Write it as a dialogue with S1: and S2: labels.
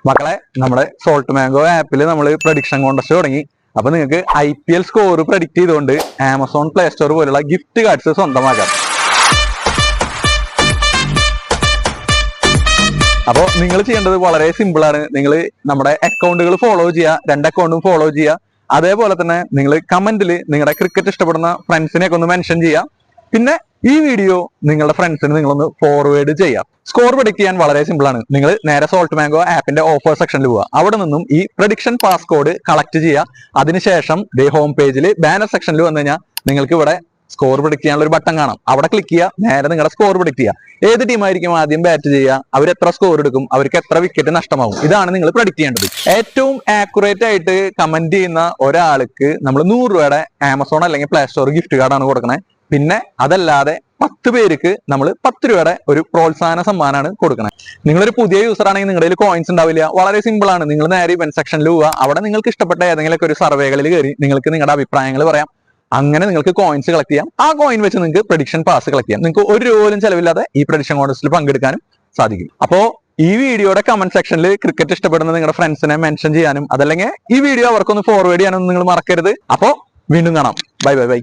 S1: മക്കളെ, നമ്മുടെ salt mango ആപ്പിൽ നമ്മൾ പ്രഡിക്ഷൻ കോൺടെസ്റ്റ് തുടങ്ങി. അപ്പൊ നിങ്ങൾക്ക് IPL സ്കോർ പ്രഡിക്ട് ചെയ്തുകൊണ്ട് ആമസോൺ പ്ലേ സ്റ്റോർ പോലുള്ള ഗിഫ്റ്റ് കാർഡ്സ് സ്വന്തമാക്കാം. അപ്പോൾ നിങ്ങൾ ചെയ്യേണ്ടത് വളരെ സിമ്പിൾ ആണ്. നിങ്ങൾ നമ്മുടെ അക്കൗണ്ടുകൾ ഫോളോ ചെയ്യുക, 2 അക്കൗണ്ടും ഫോളോ ചെയ്യുക. അതേപോലെ തന്നെ നിങ്ങൾ കമന്റിൽ നിങ്ങളുടെ ക്രിക്കറ്റ് ഇഷ്ടപ്പെടുന്ന ഫ്രണ്ട്സിനെയൊക്കെ ഒന്ന് മെൻഷൻ ചെയ്യുക. പിന്നെ ഈ വീഡിയോ നിങ്ങളുടെ ഫ്രണ്ട്സിന് നിങ്ങളൊന്ന് ഫോർവേഡ് ചെയ്യാം. സ്കോർ പ്രഡിക്ട് ചെയ്യാൻ വളരെ സിമ്പിൾ ആണ്. നിങ്ങൾ നേരെ സോൾട്ട് മാംഗോ ആപ്പിന്റെ ഓഫർ സെക്ഷനിൽ പോവുക. അവിടെ നിന്നും ഈ പ്രഡിക്ഷൻ പാസ് കോഡ് കളക്ട് ചെയ്യുക. അതിനുശേഷം ഹോം പേജിൽ ബാനർ സെക്ഷനിൽ വന്നു കഴിഞ്ഞാൽ നിങ്ങൾക്ക് ഇവിടെ സ്കോർ പ്രഡിക്ട് ചെയ്യാനുള്ള ഒരു ബട്ടൺ കാണാം. അവിടെ ക്ലിക്ക് ചെയ്യുക, നേരെ നിങ്ങളുടെ സ്കോർ പ്രഡിക്ട് ചെയ്യുക. ഏത് ടീമായിരിക്കും ആദ്യം ബാറ്റ് ചെയ്യുക, അവർ എത്ര സ്കോർ എടുക്കും, അവർക്ക് എത്ര വിക്കറ്റ് നഷ്ടമാവും, ഇതാണ് നിങ്ങൾ പ്രഡിക്ട് ചെയ്യേണ്ടത്. ഏറ്റവും ആക്യുറേറ്റ് ആയിട്ട് കമന്റ് ചെയ്യുന്ന ഒരാൾക്ക് നമ്മൾ 100 രൂപയുടെ ആമസോൺ അല്ലെങ്കിൽ പ്ലേ സ്റ്റോർ ഗിഫ്റ്റ് കാർഡാണ് കൊടുക്കുന്നത്. പിന്നെ അതല്ലാതെ 10 പേർക്ക് നമ്മൾ 10 രൂപയുടെ ഒരു പ്രോത്സാഹന സമ്മാനമാണ് കൊടുക്കുന്നത്. നിങ്ങളൊരു പുതിയ യൂസർ ആണെങ്കിൽ നിങ്ങളുടെ കയ്യിൽ കോയിൻസ് ഉണ്ടാവില്ല. വളരെ സിമ്പിൾ ആണ്. നിങ്ങൾ നേരെ ഇവന്റ് സെക്ഷനിൽ പോവുക. അവിടെ നിങ്ങൾക്ക് ഇഷ്ടപ്പെട്ട ഏതെങ്കിലും ഒരു സർവേകളിൽ കയറി നിങ്ങൾക്ക് നിങ്ങളുടെ അഭിപ്രായങ്ങൾ പറയാം. അങ്ങനെ നിങ്ങൾക്ക് കോയിൻസ് കളക്ട് ചെയ്യാം. ആ കോയിൻ വെച്ച് നിങ്ങൾക്ക് പ്രഡിക്ഷൻ പാസ് കളക്ട് ചെയ്യാം. നിങ്ങൾക്ക് 1 രൂപ പോലും ചെലവില്ലാതെ ഈ പ്രഡിക്ഷൻ കോൺടെസ്റ്റിൽ പങ്കെടുക്കാനും സാധിക്കും. അപ്പോ ഈ വീഡിയോയുടെ കമന്റ് സെക്ഷനിൽ ക്രിക്കറ്റ് ഇഷ്ടപ്പെടുന്ന നിങ്ങളുടെ ഫ്രണ്ട്സിനെ മെൻഷൻ ചെയ്യാനും അതല്ലെങ്കിൽ ഈ വീഡിയോ അവർക്കൊന്ന് ഫോർവേഡ് ചെയ്യാനും നിങ്ങൾ മറക്കരുത്. അപ്പോ വീണ്ടും കാണാം. Bye bye bye.